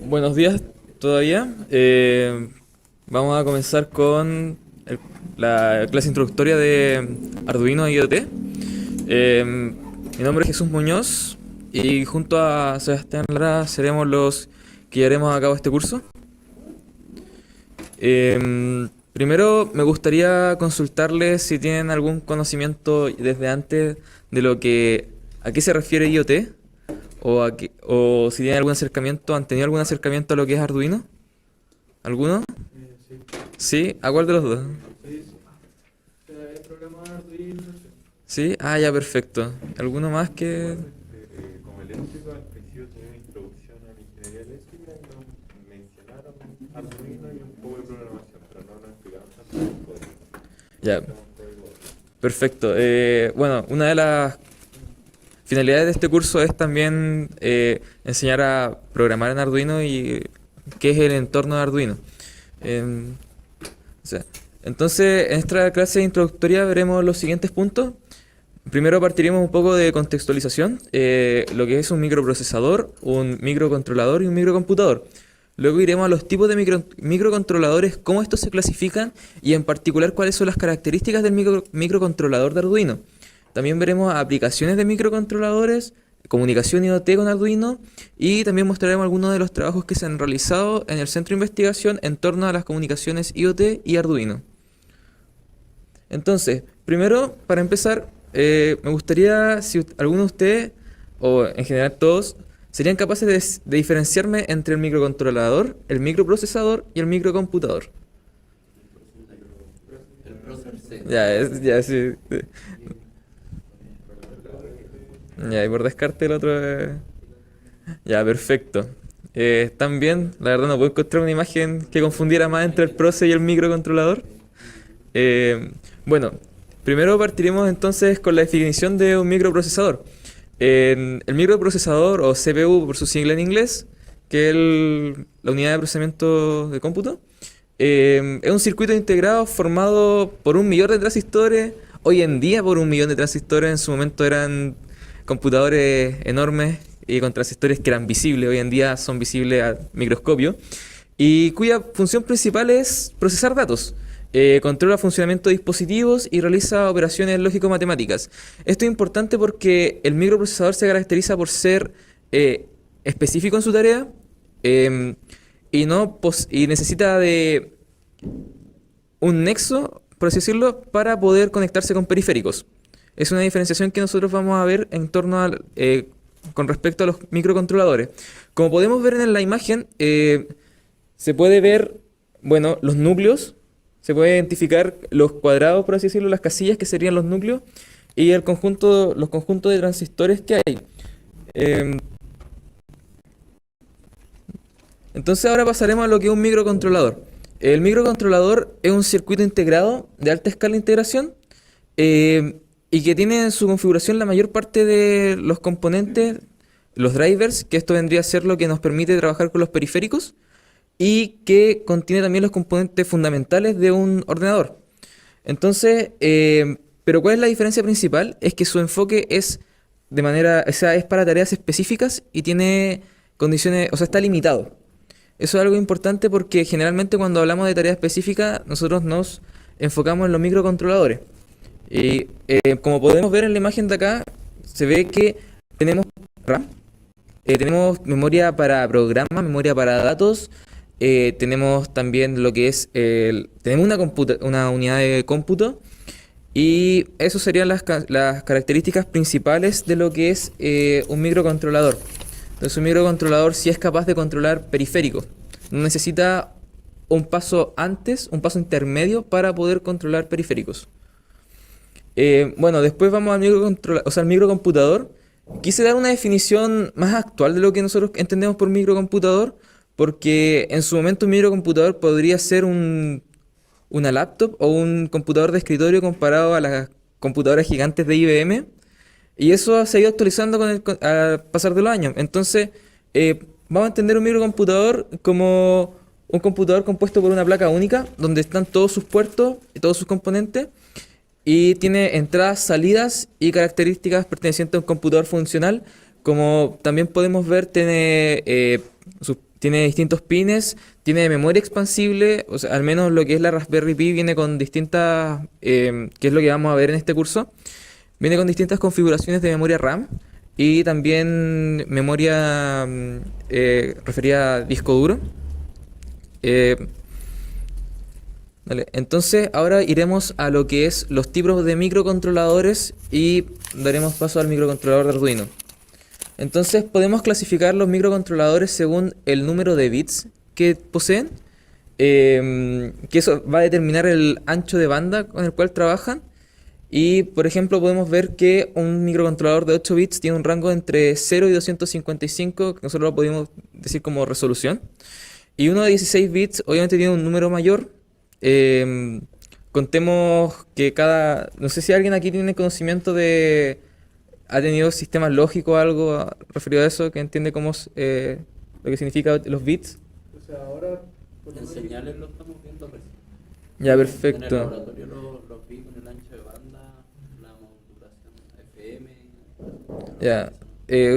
Buenos días todavía. Vamos a comenzar con la clase introductoria de Arduino y IoT. Mi nombre es Jesús Muñoz y junto a Sebastián Lara seremos los que llevaremos a cabo este curso. Primero me gustaría consultarles si tienen algún conocimiento desde antes de a qué se refiere IoT o si tienen algún acercamiento, han tenido algún acercamiento a lo que es Arduino. ¿Alguno? Sí, ¿Sí? ¿A cuál de los dos? sí, sí. He programado Arduino. ¿Sí? Ah, ya, perfecto. ¿Alguno más que...? Como eléctrico, al principio tenía una introducción a la ingeniería eléctrica y nos mencionaron Arduino y un poco de programación, pero no nos explicaron tanto el código. Ya, perfecto. Bueno, una de las finalidades de este curso es también enseñar a programar en Arduino y qué es el entorno de Arduino. Em, o sea, entonces, en esta clase introductoria veremos los siguientes puntos. Primero partiremos un poco de contextualización, lo que es un microprocesador, un microcontrolador y un microcomputador. Luego iremos a los tipos de microcontroladores, cómo estos se clasifican y en particular cuáles son las características del microcontrolador de Arduino. También veremos aplicaciones de microcontroladores, comunicación IoT con Arduino y también mostraremos algunos de los trabajos que se han realizado en el centro de investigación en torno a las comunicaciones IoT y Arduino. Entonces, primero, para empezar, me gustaría si alguno de ustedes, o en general todos, serían capaces de diferenciarme entre el microcontrolador, el microprocesador y el microcomputador. El prócer, sí. Ya, sí. Ya, y por descarte el otro. Ya, perfecto. ¿Están bien? La verdad no puedo encontrar una imagen que confundiera más entre el proce y el microcontrolador. Bueno, primero partiremos entonces con la definición de un microprocesador. El microprocesador, o CPU por su sigla en inglés, que es la unidad de procesamiento de cómputo, es un circuito integrado formado por 1 millón de transistores. Hoy en día por 1 millón de transistores, en su momento eran computadores enormes y con transistores que eran visibles, hoy en día son visibles a microscopio, y cuya función principal es procesar datos. Controla funcionamiento de dispositivos y realiza operaciones lógico-matemáticas. Esto es importante porque el microprocesador se caracteriza por ser específico en su tarea y necesita de un nexo, por así decirlo, para poder conectarse con periféricos. Es una diferenciación que nosotros vamos a ver en torno con respecto a los microcontroladores. Como podemos ver en la imagen, se puede ver, bueno, los núcleos, se puede identificar los cuadrados, por así decirlo, las casillas que serían los núcleos, y los conjuntos de transistores que hay. Entonces ahora pasaremos a lo que es un microcontrolador. El microcontrolador es un circuito integrado de alta escala de integración, y que tiene en su configuración la mayor parte de los componentes, los drivers, que esto vendría a ser lo que nos permite trabajar con los periféricos, y que contiene también los componentes fundamentales de un ordenador. Entonces, pero ¿cuál es la diferencia principal? Es que su enfoque es es para tareas específicas y tiene condiciones, o sea, está limitado. Eso es algo importante porque generalmente cuando hablamos de tareas específicas, nosotros nos enfocamos en los microcontroladores. Y como podemos ver en la imagen de acá, se ve que tenemos RAM, tenemos memoria para programas, memoria para datos, tenemos también lo que es, tenemos una unidad de cómputo, y eso serían las características principales de lo que es un microcontrolador. Entonces un microcontrolador sí es capaz de controlar periféricos, no necesita un paso antes, un paso intermedio para poder controlar periféricos. Bueno, después vamos al microcomputador. Quise dar una definición más actual de lo que nosotros entendemos por microcomputador, porque en su momento un microcomputador podría ser una laptop o un computador de escritorio comparado a las computadoras gigantes de IBM, y eso se ha ido actualizando al pasar de los años. Entonces, vamos a entender un microcomputador como un computador compuesto por una placa única, donde están todos sus puertos y todos sus componentes, y tiene entradas, salidas y características pertenecientes a un computador funcional Como también podemos ver, tiene distintos pines, tiene memoria expansible, o sea, al menos lo que es la Raspberry Pi viene con distintas, que es lo que vamos a ver en este curso, viene con distintas configuraciones de memoria RAM y también memoria referida a disco duro. Eh, Dale. Entonces, ahora iremos a lo que es los tipos de microcontroladores y daremos paso al microcontrolador de Arduino. Entonces, podemos clasificar los microcontroladores según el número de bits que poseen, que eso va a determinar el ancho de banda con el cual trabajan. Y, por ejemplo, podemos ver que un microcontrolador de 8 bits tiene un rango entre 0 y 255, que nosotros lo podemos decir como resolución. Y uno de 16 bits, obviamente, tiene un número mayor. Contemos que no sé si alguien aquí tiene conocimiento ha tenido sistemas lógicos o algo referido a eso, que entiende lo que significa los bits. O sea, ahora por lo En menos señales lo estamos viendo recién. Ya, En el perfecto. laboratorio los vi con el ancho de banda, la modulación FM. Ya.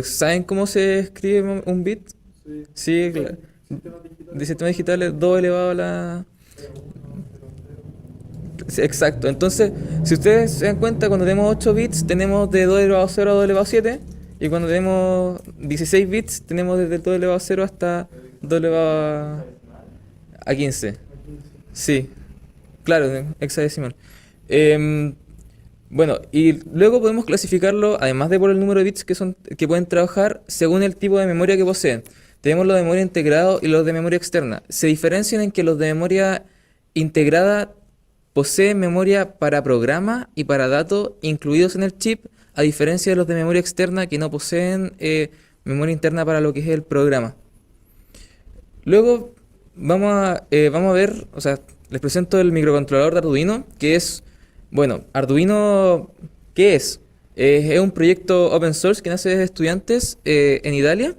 ¿Saben cómo se escribe un bit? sí, Sí, claro. sistemas digitales. De sistemas digitales, 2 elevado a la... Sí, exacto. Entonces, si ustedes se dan cuenta, cuando tenemos 8 bits, tenemos de 2 elevado a 0 a 2 elevado a 7. Y cuando tenemos 16 bits, tenemos desde 2 elevado a 0 hasta 2 elevado a 15. Sí, claro, hexadecimal. Bueno, y luego podemos clasificarlo, además de por el número de bits que pueden trabajar, según el tipo de memoria que poseen. Tenemos los de memoria integrado y los de memoria externa. Se diferencian en que los de memoria integrada poseen memoria para programa y para datos incluidos en el chip, a diferencia de los de memoria externa que no poseen memoria interna para lo que es el programa. Luego vamos a ver, o sea, les presento el microcontrolador de Arduino, que es, bueno, Arduino, ¿qué es? Es un proyecto open source que nace desde estudiantes en Italia.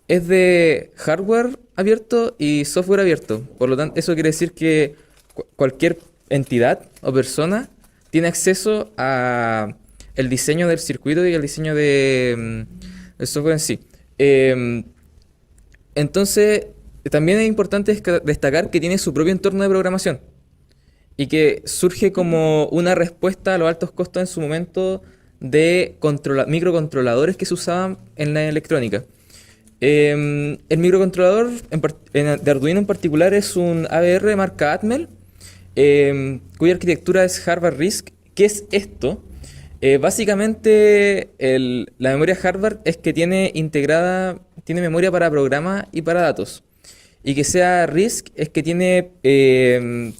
Es de hardware abierto y software abierto. Por lo tanto, eso quiere decir que cualquier entidad o persona tiene acceso a el diseño del circuito y el diseño del software en sí. Entonces, también es importante destacar que tiene su propio entorno de programación y que surge como una respuesta a los altos costos en su momento de microcontroladores que se usaban en la electrónica. El microcontrolador de Arduino en particular es un ABR marca Atmel, cuya arquitectura es Harvard RISC. ¿Qué es esto? Básicamente la memoria Harvard es que tiene memoria para programa y para datos. Y que sea RISC es que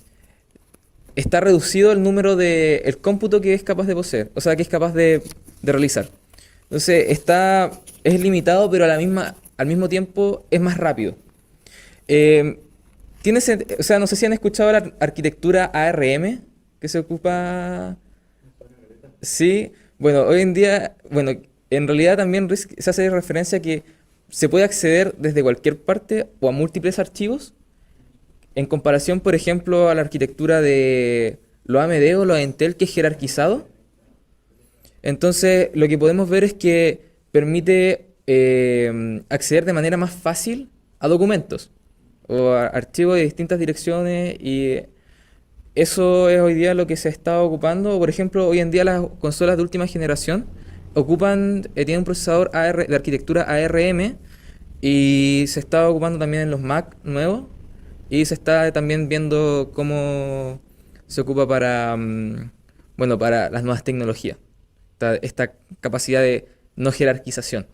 está reducido el número el cómputo que es capaz de poseer, o sea, que es capaz de realizar. Entonces es limitado, pero al mismo tiempo es más rápido. O sea, no sé si han escuchado la arquitectura ARM que se ocupa. Sí, bueno, hoy en día, bueno, en realidad también se hace referencia a que se puede acceder desde cualquier parte o a múltiples archivos, en comparación, por ejemplo, a la arquitectura de los AMD o los Intel, que es jerarquizado. Entonces, lo que podemos ver es que permite acceder de manera más fácil a documentos o a archivos de distintas direcciones, y eso es hoy día lo que se está ocupando. Por ejemplo, hoy en día las consolas de última generación tienen un procesador de arquitectura ARM, y se está ocupando también en los Mac nuevos, y se está también viendo cómo se ocupa para las nuevas tecnologías, esta capacidad de no jerarquización.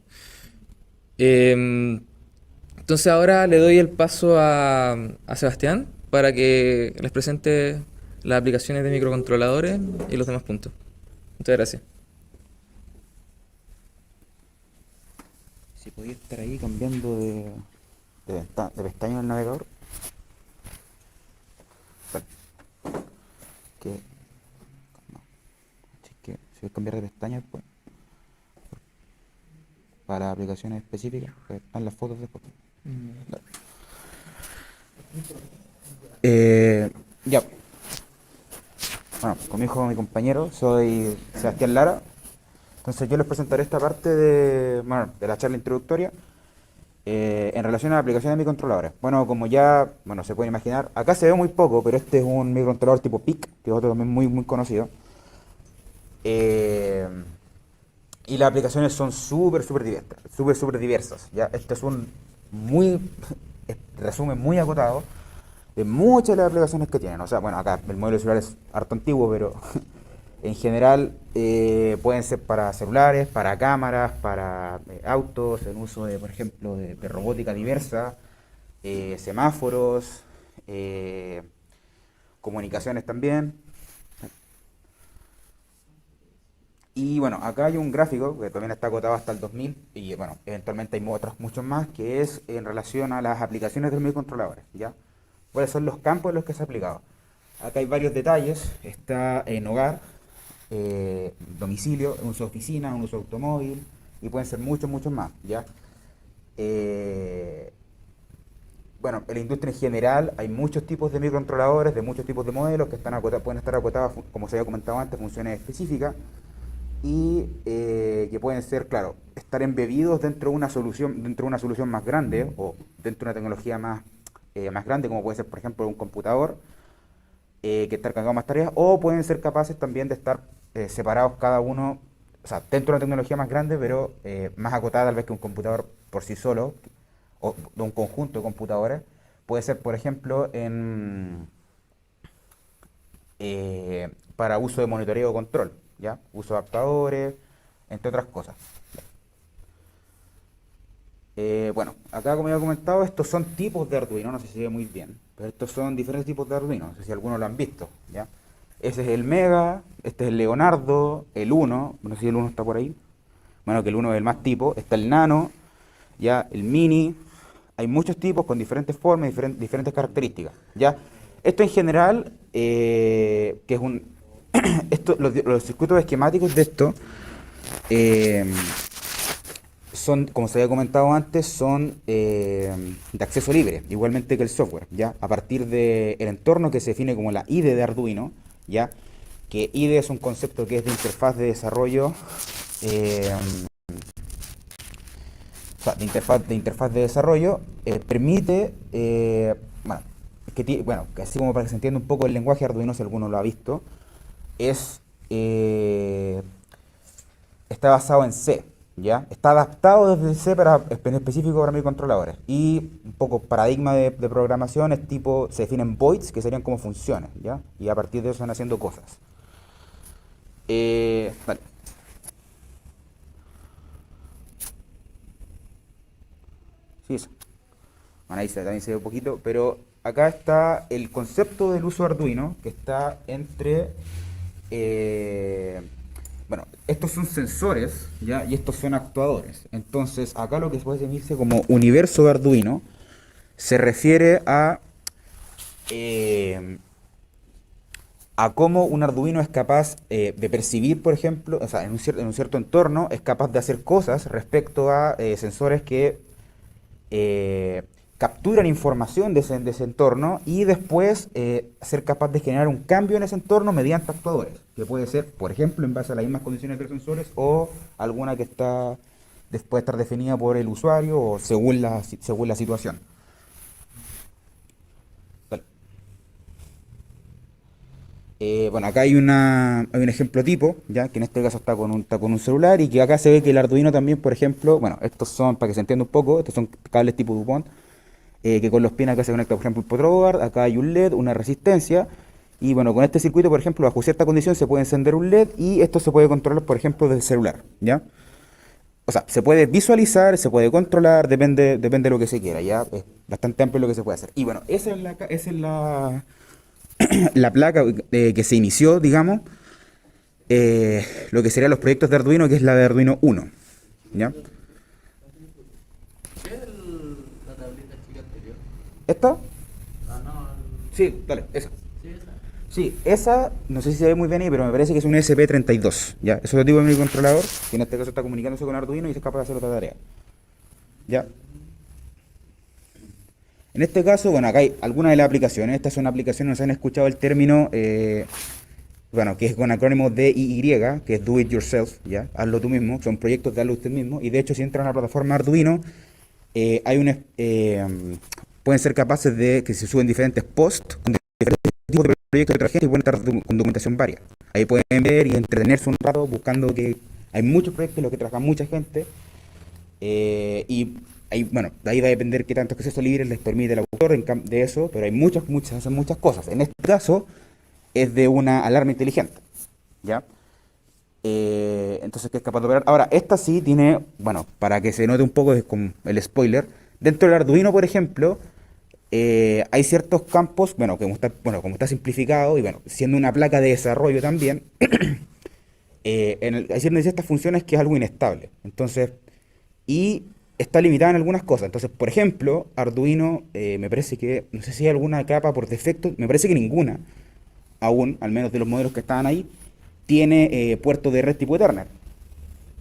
Entonces ahora le doy el paso a Sebastián para que les presente las aplicaciones de microcontroladores y los demás puntos. Muchas gracias. Si podía estar ahí cambiando de pestaña en el navegador. Vale. No. Así que si voy a cambiar de pestaña después, para aplicaciones específicas, pues están las fotos después. Dale. Ya. Bueno, como dijo mi compañero, soy Sebastián Lara. Entonces yo les presentaré esta parte de, bueno, de la charla introductoria en relación a la aplicación de microcontroladores. Bueno, como ya se puede imaginar, acá se ve muy poco, pero este es un microcontrolador tipo PIC, que es otro también muy conocido. Y las aplicaciones son súper diversas. ¿Ya? Este es un resumen muy acotado de muchas de las aplicaciones que tienen. O sea, bueno, acá el modelo celular es harto antiguo, pero en general pueden ser para celulares, para cámaras, para autos, en uso de, por ejemplo, de robótica diversa, semáforos, comunicaciones también. Y bueno, acá hay un gráfico que también está acotado hasta el 2000 y bueno, eventualmente hay otros muchos más, que es en relación a las aplicaciones de los microcontroladores, ¿ya? ¿Cuáles son los campos en los que se ha aplicado? Acá hay varios detalles, está en hogar, domicilio, en uso de oficina, en uso automóvil y pueden ser muchos más, ¿ya? Bueno, en la industria en general hay muchos tipos de microcontroladores, de muchos tipos de modelos que pueden estar acotados, como se había comentado antes, funciones específicas y que pueden ser, claro, estar embebidos dentro de una solución más grande o dentro de una tecnología más grande, como puede ser, por ejemplo, un computador que estar cargado más tareas, o pueden ser capaces también de estar separados cada uno, o sea, dentro de una tecnología más grande, pero más acotada tal vez que un computador por sí solo, o de un conjunto de computadores. Puede ser, por ejemplo, para uso de monitoreo o control, ¿ya? Uso de adaptadores, entre otras cosas. Bueno, acá como ya he comentado, estos son tipos de Arduino, no sé si se ve muy bien, pero estos son diferentes tipos de Arduino, no sé si algunos lo han visto, ¿ya? Ese es el Mega, este es el Leonardo, el Uno, no sé si el Uno está por ahí, bueno, que el Uno es el más tipo, está el Nano, ya, el Mini, hay muchos tipos con diferentes formas, diferentes características, ¿ya? Esto en general, que es los circuitos esquemáticos de esto, son, como se había comentado antes, son de acceso libre, igualmente que el software, ¿ya? A partir del entorno que se define como la IDE de Arduino, ¿ya? Que IDE es un concepto que es de interfaz de desarrollo, o sea, de interfaz de desarrollo, permite, que así como para que se entienda un poco el lenguaje Arduino, si alguno lo ha visto, está basado en C, ¿ya? Está adaptado desde C en específico para microcontroladores. Y un poco paradigma de programación es tipo, se definen voids, que serían como funciones, ¿ya? Y a partir de eso van haciendo cosas. Vale. Sí, eso. Bueno, ahí también se ve un poquito, pero acá está el concepto del uso de Arduino, que está entre... bueno, estos son sensores, ¿ya? Y estos son actuadores. Entonces, acá lo que puede definirse como universo de Arduino se refiere a cómo un Arduino es capaz de percibir, por ejemplo, o sea, en un cierto entorno, es capaz de hacer cosas respecto a sensores que capturan información de ese entorno y después ser capaz de generar un cambio en ese entorno mediante actuadores, que puede ser, por ejemplo, en base a las mismas condiciones de los sensores o alguna que puede estar definida por el usuario o según la situación. Vale. Bueno, acá hay un ejemplo tipo, ya que en este caso está con un celular y que acá se ve que el Arduino también, por ejemplo, bueno, estos son, para que se entienda un poco, estos son cables tipo DuPont, que con los pines acá se conecta, por ejemplo, el protoboard, acá hay un LED, una resistencia, y bueno, con este circuito, por ejemplo, bajo cierta condición se puede encender un LED y esto se puede controlar, por ejemplo, desde el celular, ¿ya? O sea, se puede visualizar, se puede controlar, depende de lo que se quiera, ¿ya? Es bastante amplio lo que se puede hacer. Y bueno, esa es la placa que se inició, digamos, lo que serían los proyectos de Arduino, que es la de Arduino 1, ¿ya? ¿Qué es la tableta chica anterior? ¿Esta? Ah, no. Sí, dale, esa. Sí, esa. Sí, esa, no sé si se ve muy bien ahí, pero me parece que es un ESP32, ¿ya? Es otro tipo de microcontrolador, que en este caso está comunicándose con Arduino y es capaz de hacer otra tarea, ¿ya? En este caso, bueno, acá hay algunas de las aplicaciones. Estas son aplicaciones, no se han escuchado el término bueno, que es con acrónimo DIY, que es Do It Yourself, ¿ya? Hazlo tú mismo, son proyectos de hazlo usted mismo, y de hecho si entran a la plataforma Arduino, hay pueden ser capaces de que se suben diferentes posts con diferentes tipos de proyectos de otra gente y pueden estar con documentación varia. Ahí pueden ver y entretenerse un rato buscando que hay muchos proyectos en los que trabaja mucha gente, y ahí, bueno, de ahí va a depender qué tanto acceso libre les permite el autor de eso, pero hay hacen muchas cosas. En este caso es de una alarma inteligente, ¿ya? Entonces que es capaz de operar. Ahora, esta sí tiene, bueno, para que se note un poco es como el spoiler, dentro del Arduino, por ejemplo, hay ciertos campos, como está simplificado y bueno, siendo una placa de desarrollo también, hay ciertas funciones que es algo inestable. Entonces, y está limitada en algunas cosas. Entonces, por ejemplo, Arduino, me parece que, no sé si hay alguna capa por defecto, me parece que ninguna, aún, al menos de los modelos que estaban ahí, tiene puerto de red tipo Ethernet,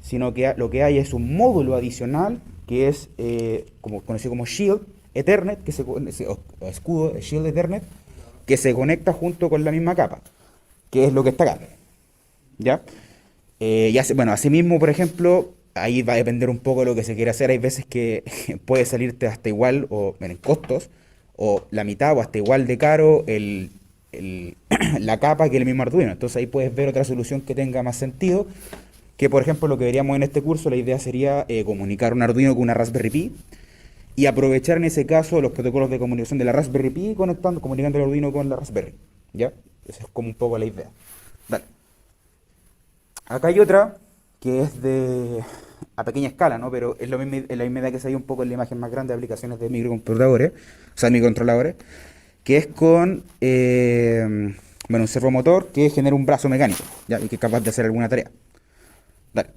sino que lo que hay es un módulo adicional que es conocido como Shield Ethernet, o escudo Shield Ethernet, que se conecta junto con la misma capa, que es lo que está acá, ¿ya? Bueno, asimismo, por ejemplo, ahí va a depender un poco de lo que se quiera hacer. Hay veces que puede salirte hasta igual o en costos, o la mitad o hasta igual de caro la capa que el mismo Arduino. Entonces ahí puedes ver otra solución que tenga más sentido, que por ejemplo lo que veríamos en este curso, la idea sería comunicar un Arduino con una Raspberry Pi y aprovechar en ese caso los protocolos de comunicación de la Raspberry Pi comunicando el Arduino con la Raspberry, ¿ya? Esa es como un poco la idea. Dale. Acá hay otra que es a pequeña escala, ¿no? Pero es la misma idea que se ve un poco en la imagen más grande de aplicaciones de microcontroladores, que es con un servomotor que genera un brazo mecánico, ¿ya? Y que es capaz de hacer alguna tarea. Dale.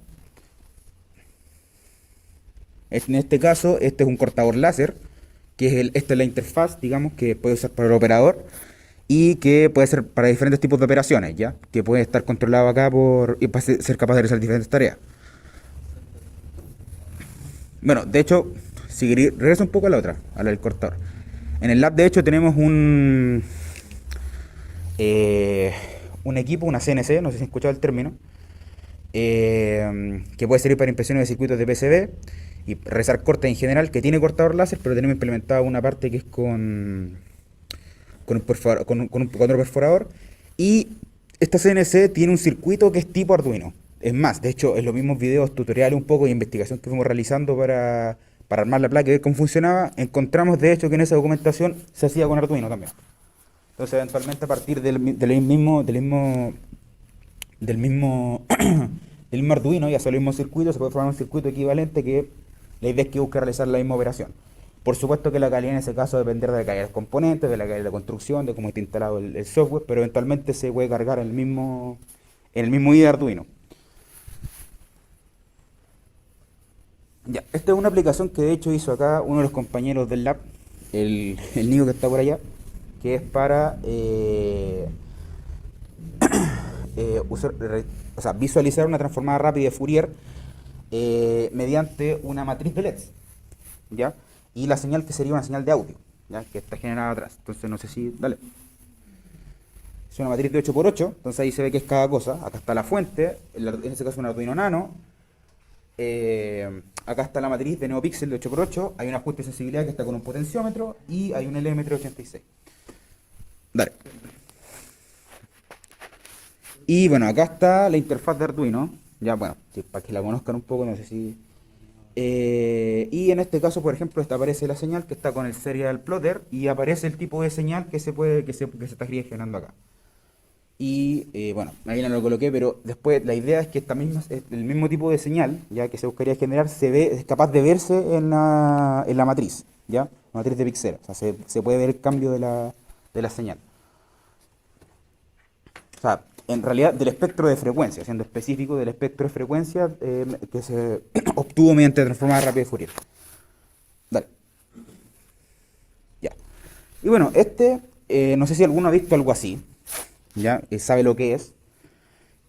En este caso, este es un cortador láser, que esta es la interfaz, digamos, que puede usar para el operador y que puede ser para diferentes tipos de operaciones, ¿ya? Que puede estar controlado acá y para ser capaz de realizar diferentes tareas. Bueno, de hecho, si regresa un poco a la otra, a la del cortador. En el lab, de hecho, tenemos un equipo, una CNC, no sé si han escuchado el término, que puede servir para impresiones de circuitos de PCB y realizar cortes en general, que tiene cortador láser, pero tenemos implementada una parte que es con otro perforador. Y esta CNC tiene un circuito que es tipo Arduino. Es más, de hecho, en los mismos videos, tutoriales un poco de investigación que fuimos realizando para armar la placa y ver cómo funcionaba, encontramos de hecho que en esa documentación se hacía con Arduino también. Entonces, eventualmente a partir del mismo del mismo Arduino, ya sea el mismo circuito, se puede formar un circuito equivalente que la idea es que busque realizar la misma operación. Por supuesto que la calidad en ese caso va a depender de la calidad de los componentes, de la calidad de la construcción, de cómo está instalado el software, pero eventualmente se puede cargar en el mismo IDE de Arduino. Ya, esta es una aplicación que de hecho hizo acá uno de los compañeros del lab, el Nico que está por allá, que es para visualizar una transformada rápida de Fourier mediante una matriz de LEDs, ¿ya? Y la señal que sería una señal de audio, ¿ya? Que está generada atrás. Entonces no sé si... Dale. Es una matriz de 8x8, entonces ahí se ve que es cada cosa. Acá está la fuente, en este caso un Arduino Nano. Acá está la matriz de NeoPixel de 8x8, hay un ajuste de sensibilidad que está con un potenciómetro y hay un LM386. Dale. Y bueno, acá está la interfaz de Arduino, ya bueno, para que la conozcan un poco, no sé si... y en este caso, por ejemplo, aparece la señal que está con el serial plotter y aparece el tipo de señal que se está gestionando acá. Y bueno, ahí no lo coloqué, pero después la idea es que el mismo tipo de señal, ya que se buscaría generar, es capaz de verse en la matriz, ¿ya? La matriz de píxeles, o sea, se puede ver el cambio de la señal. O sea, en realidad del espectro de frecuencia, siendo específico del espectro de frecuencia que se obtuvo mediante transformada rápida de Fourier. Dale. Ya. Y bueno, no sé si alguno ha visto algo así. ¿Ya? Sabe lo que es.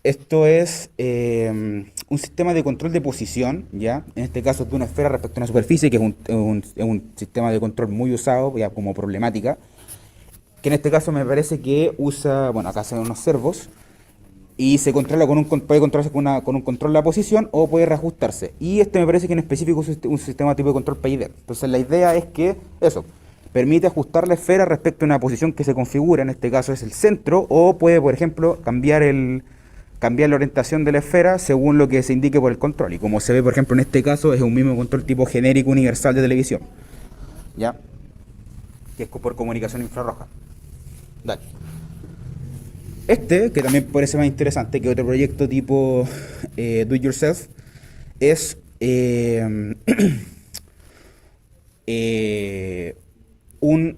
Esto es un sistema de control de posición, ¿ya? En este caso de una esfera respecto a una superficie, que es un sistema de control muy usado, ya como problemática, que en este caso me parece que usa, bueno, acá se ven unos servos, Y se controla puede controlarse con un control la posición o puede reajustarse. Y este me parece que en específico es un sistema tipo de control PID. Entonces la idea es que eso permite ajustar la esfera respecto a una posición que se configura, en este caso es el centro, o puede, por ejemplo, cambiar la orientación de la esfera según lo que se indique por el control. Y como se ve, por ejemplo, en este caso es un mismo control tipo genérico universal de televisión, ¿ya? Que es por comunicación infrarroja. Dale. Este, que también parece más interesante que otro proyecto tipo do it yourself, es un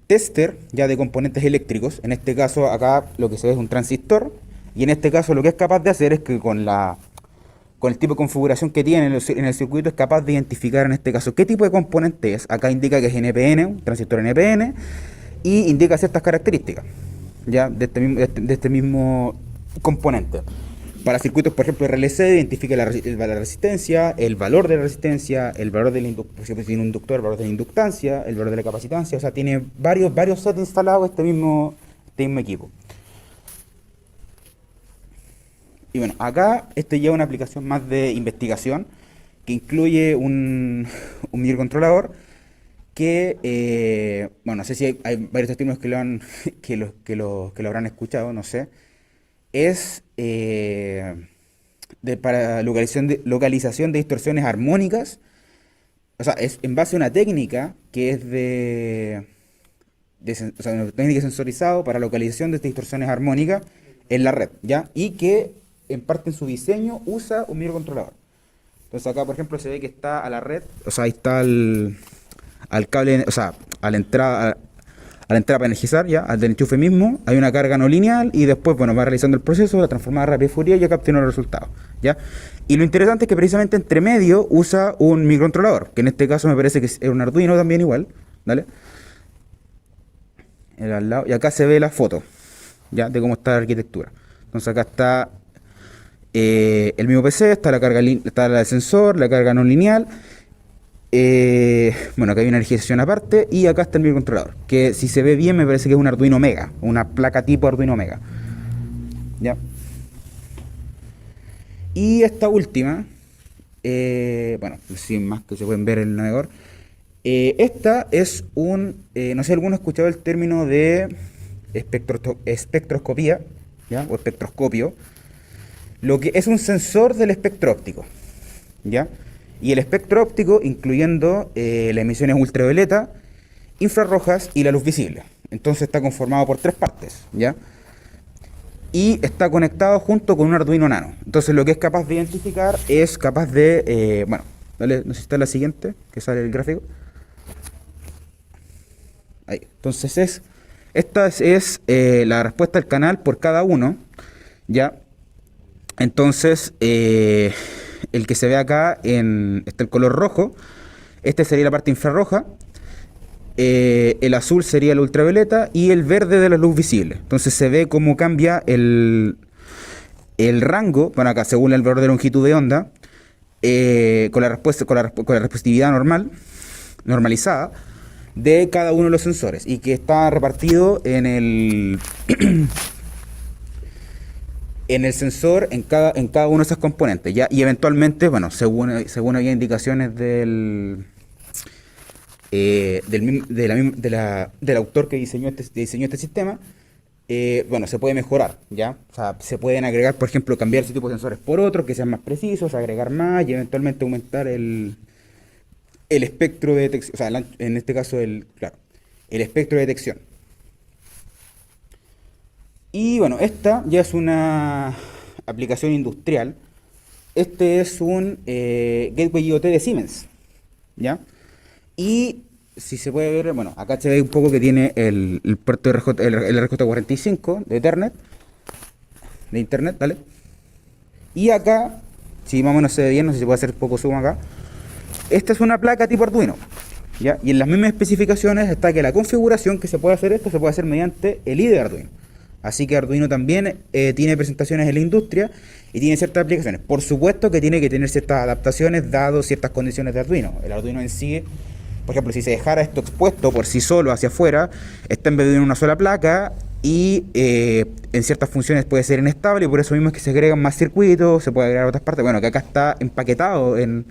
tester ya de componentes eléctricos. En este caso acá lo que se ve es un transistor, y en este caso lo que es capaz de hacer es que con el tipo de configuración que tiene en el circuito es capaz de identificar en este caso qué tipo de componente es. Acá indica que es NPN, un transistor NPN, y indica ciertas características ya de este mismo componente. Para circuitos, por ejemplo, RLC, identifica la resistencia, el valor de la resistencia, el valor del tiene un inductor, el valor de la inductancia, el valor de la capacitancia. O sea, tiene varios sets instalados este mismo equipo. Y bueno, acá lleva una aplicación más de investigación que incluye un microcontrolador que, bueno, no sé si hay varios testimonios que lo habrán escuchado, no sé. Es para localización de distorsiones armónicas. O sea, es en base a una técnica que es una técnica sensorizada para localización de distorsiones armónicas en la red, ¿ya? Y que en parte en su diseño usa un microcontrolador. Entonces acá, por ejemplo, se ve que está a la red, o sea, ahí está al cable, o sea, a la entrada para energizar, ya, al del enchufe mismo, hay una carga no lineal y después, bueno, va realizando el proceso, la transformada rápida y Fourier y acá obtiene los resultados, ¿ya? Y lo interesante es que precisamente entre medio usa un microcontrolador, que en este caso me parece que es un Arduino también igual, ¿vale? Al lado, y acá se ve la foto, ¿ya? De cómo está la arquitectura. Entonces acá está el mismo PC, está está el sensor, la carga no lineal. Bueno, acá hay una energización aparte y acá está el microcontrolador, que si se ve bien me parece que es un Arduino Mega, una placa tipo Arduino Mega, ¿ya? Y esta última, bueno, sin más que se pueden ver en el navegador, esta es no sé si alguno ha escuchado el término de espectroscopía, ¿ya? O espectroscopio, lo que es un sensor del espectro óptico, ¿ya? Y el espectro óptico, incluyendo las emisiones ultravioleta, infrarrojas y la luz visible. Entonces está conformado por 3 partes, ¿ya? Y está conectado junto con un Arduino Nano. Entonces lo que es capaz de identificar es capaz de... bueno, dale, no sé si está la siguiente, que sale el gráfico. Ahí. Entonces esta es la respuesta al canal por cada uno, ¿ya? Entonces... el que se ve acá está el color rojo, este sería la parte infrarroja, el azul sería la ultravioleta y el verde de la luz visible. Entonces se ve cómo cambia el rango, bueno acá según el valor de longitud de onda, con la responsividad normalizada de cada uno de los sensores y que está repartido en el en el sensor, en cada uno de esos componentes, ¿ya? Y eventualmente, bueno, según había indicaciones del autor que diseñó este sistema, bueno, se puede mejorar, ¿ya? O sea, se pueden agregar, por ejemplo, cambiar ese tipo de sensores por otros que sean más precisos, agregar más y eventualmente aumentar el espectro de detección, o sea, en este caso, el espectro de detección. Y bueno, esta ya es una aplicación industrial. Este es un Gateway IoT de Siemens, ¿ya? Y si se puede ver, bueno, acá se ve un poco que tiene el puerto el RJ45 de Internet, ¿vale? Y acá, si más o menos se ve bien, no sé si se puede hacer un poco zoom acá. Esta es una placa tipo Arduino, ¿ya? Y en las mismas especificaciones está que la configuración que se puede hacer se puede hacer mediante el IDE de Arduino. Así que Arduino también tiene presentaciones en la industria y tiene ciertas aplicaciones. Por supuesto que tiene que tener ciertas adaptaciones dado ciertas condiciones de Arduino. El Arduino en sí, por ejemplo, si se dejara esto expuesto por sí solo hacia afuera, está embebido en una sola placa y en ciertas funciones puede ser inestable, y por eso mismo es que se agregan más circuitos, se puede agregar otras partes. Bueno, que acá está empaquetado en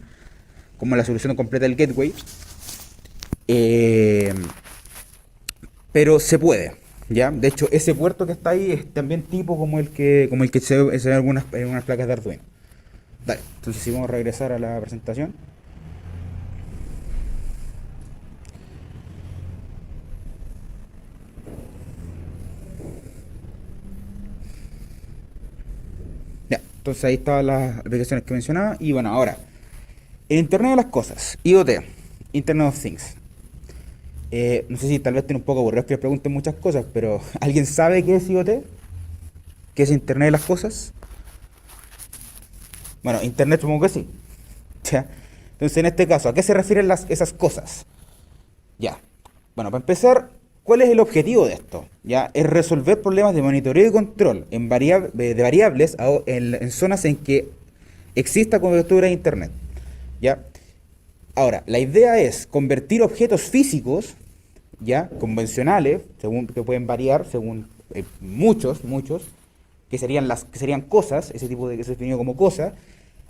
como la solución completa del gateway. Eh, pero se puede, ¿ya? De hecho, ese puerto que está ahí es también tipo como el que se ve en algunas placas de Arduino. Dale, entonces si vamos a regresar a la presentación. Ya, entonces ahí estaban las aplicaciones que mencionaba. Y bueno, ahora, el Internet de las Cosas, IoT, Internet of Things. No sé si tal vez tiene un poco aburrido que les pregunten muchas cosas, pero ¿alguien sabe qué es IoT? ¿Qué es Internet de las Cosas? Bueno, Internet supongo que sí. ¿Ya? Entonces, en este caso, ¿a qué se refieren esas cosas? Ya. Bueno, para empezar, ¿cuál es el objetivo de esto? Ya, es resolver problemas de monitoreo y control de variables en zonas en que exista cobertura de Internet. ¿Ya? Ahora, la idea es convertir objetos físicos, ya, convencionales, según que pueden variar según muchos, que serían cosas, ese tipo de que se definió como cosa,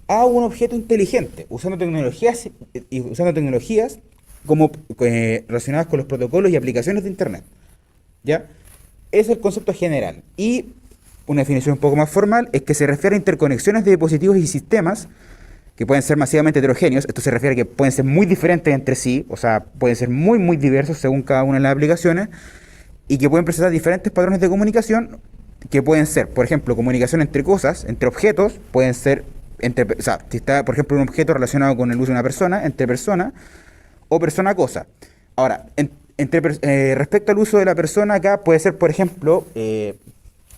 a un objeto inteligente, usando tecnologías como relacionadas con los protocolos y aplicaciones de Internet. ¿Ya? Ese es el concepto general. Y una definición un poco más formal es que se refiere a interconexiones de dispositivos y sistemas que pueden ser masivamente heterogéneos. Esto se refiere a que pueden ser muy diferentes entre sí, o sea, pueden ser muy diversos según cada una de las aplicaciones, y que pueden presentar diferentes patrones de comunicación, que pueden ser, por ejemplo, comunicación entre cosas, entre objetos, pueden ser, o sea, si está, por ejemplo, un objeto relacionado con el uso de una persona, entre persona, o persona-cosa. Ahora, respecto al uso de la persona, acá puede ser, por ejemplo,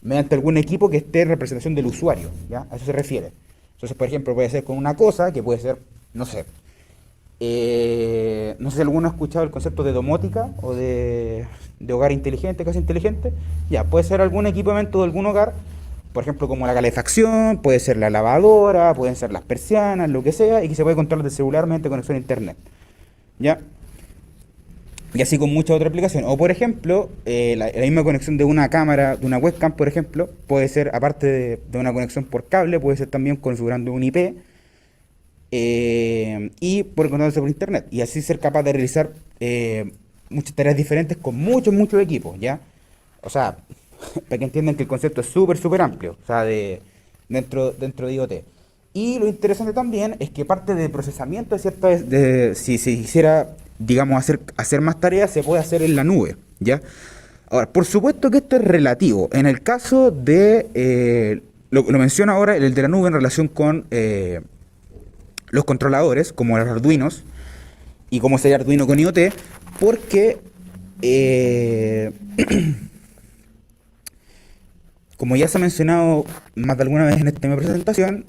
mediante algún equipo que esté en representación del usuario, ¿ya? A eso se refiere. Entonces, por ejemplo, puede ser con una cosa, que puede ser, no sé, no sé si alguno ha escuchado el concepto de domótica o de hogar inteligente, casa inteligente. Ya, puede ser algún equipamiento de algún hogar, por ejemplo, como la calefacción, puede ser la lavadora, pueden ser las persianas, lo que sea, y que se puede controlar de celular mediante conexión a internet. ¿Ya? Y así con muchas otras aplicaciones. O por ejemplo, la misma conexión de una cámara, de una webcam, por ejemplo, puede ser, aparte de una conexión por cable, puede ser también configurando un IP y por conectarse por internet. Y así ser capaz de realizar muchas tareas diferentes con muchos equipos, ¿ya? O sea, para que entiendan que el concepto es súper amplio, o sea, dentro de IoT. Y lo interesante también es que parte del procesamiento si se quisiera, digamos, hacer más tareas, se puede hacer en la nube, ¿ya? Ahora, por supuesto que esto es relativo. En el caso de, lo menciono ahora, el de la nube en relación con los controladores, como los Arduinos, y cómo sería Arduino con IoT, porque, como ya se ha mencionado más de alguna vez en esta misma presentación,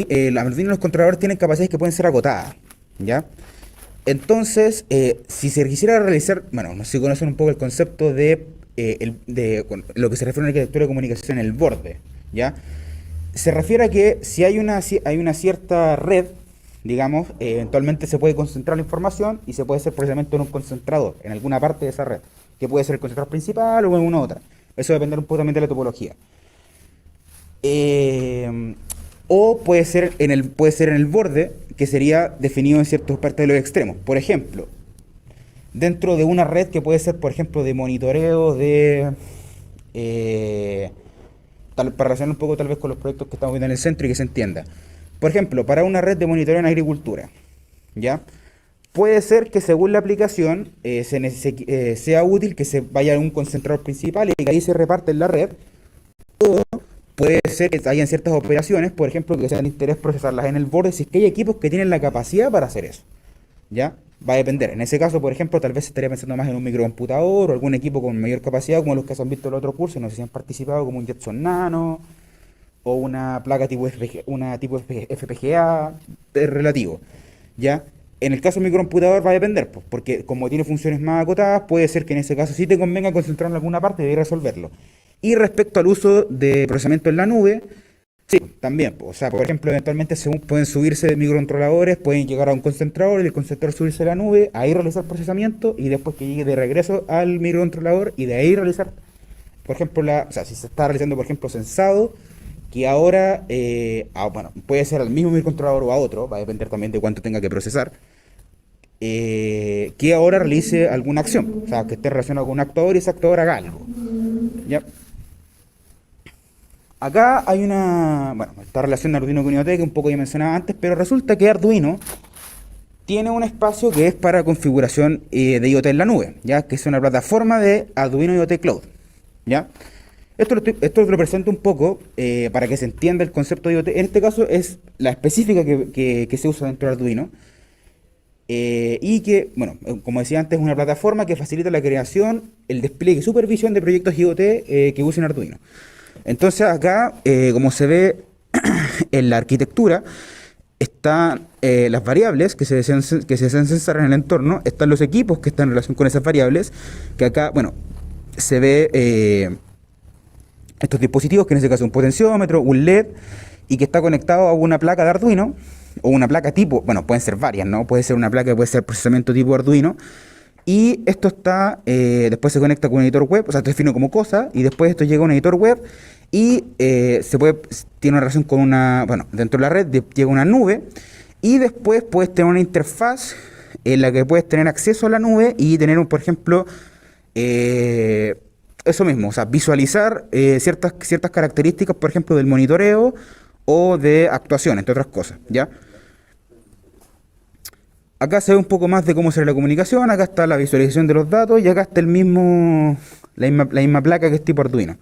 el Arduino y los controladores tienen capacidades que pueden ser acotadas, ¿ya? Entonces, si se quisiera realizar, bueno, no sé si conocen un poco el concepto de lo que se refiere a una arquitectura de comunicación en el borde, ¿ya? Se refiere a que si hay una cierta red, digamos, eventualmente se puede concentrar la información y se puede hacer precisamente en un concentrador, en alguna parte de esa red, que puede ser el concentrador principal o en una otra. Eso depende un poco también de la topología. O puede ser en el borde, que sería definido en ciertas partes de los extremos. Por ejemplo, dentro de una red que puede ser, por ejemplo, de monitoreo, para relacionar un poco tal vez con los proyectos que estamos viendo en el centro y que se entienda. Por ejemplo, para una red de monitoreo en agricultura, ¿ya? Puede ser que según la aplicación sea útil que se vaya a un concentrador principal y que ahí se reparte en la red, o puede ser que hayan ciertas operaciones, por ejemplo, que sea de interés procesarlas en el borde, si es que hay equipos que tienen la capacidad para hacer eso, ¿ya? Va a depender. En ese caso, por ejemplo, tal vez estaría pensando más en un microcomputador o algún equipo con mayor capacidad, como los que se han visto en el otro curso, no sé si han participado, como un Jetson Nano o una placa tipo FPGA, es relativo, ¿ya? En el caso del microcomputador va a depender, pues, porque como tiene funciones más acotadas, puede ser que en ese caso sí te convenga concentrarlo en alguna parte y resolverlo. Y respecto al uso de procesamiento en la nube, Sí, también. O sea, por ejemplo, eventualmente pueden subirse de microcontroladores, pueden llegar a un concentrador y del concentrador subirse a la nube, ahí realizar procesamiento y después que llegue de regreso al microcontrolador y de ahí realizar, por ejemplo, o sea, si se está realizando, por ejemplo, sensado, que ahora, bueno, puede ser al mismo microcontrolador o a otro, va a depender también de cuánto tenga que procesar, que ahora realice alguna acción, o sea, que esté relacionado con un actuador y ese actuador haga algo. ¿Ya? Acá hay esta relación de Arduino con IoT que un poco ya mencionaba antes, pero resulta que Arduino tiene un espacio que es para configuración de IoT en la nube, ya que es una plataforma de Arduino IoT Cloud, ¿ya? Esto lo presento un poco para que se entienda el concepto de IoT. En este caso es la específica que se usa dentro de Arduino y que, bueno, como decía antes, es una plataforma que facilita la creación, el despliegue y supervisión de proyectos IoT que usen Arduino. Entonces acá, como se ve en la arquitectura, están las variables que se desean censar en el entorno, están los equipos que están en relación con esas variables, que acá, bueno, se ve estos dispositivos, que en este caso es un potenciómetro, un LED, y que está conectado a una placa de Arduino, o una placa tipo, bueno, pueden ser varias, ¿no? Puede ser una placa, puede ser procesamiento tipo Arduino, y esto está, después se conecta con un editor web, o sea, esto es defino como cosa, y después esto llega a un editor web, y tiene una relación con dentro de la red llega una nube, y después puedes tener una interfaz en la que puedes tener acceso a la nube y tener, por ejemplo, eso mismo, o sea, visualizar ciertas características, por ejemplo, del monitoreo o de actuación, entre otras cosas, ¿ya? Acá se ve un poco más de cómo será la comunicación, acá está la visualización de los datos y acá está la misma placa que es tipo Arduino,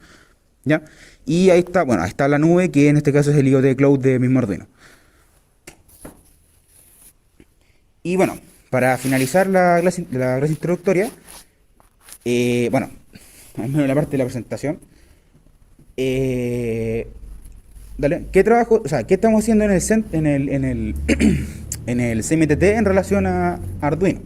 ¿ya? Y ahí está la nube, que en este caso es el IoT Cloud de mismo Arduino. Y bueno, para finalizar la clase introductoria, al menos la parte de la presentación, ¿qué estamos haciendo en el CMTT en relación a Arduino?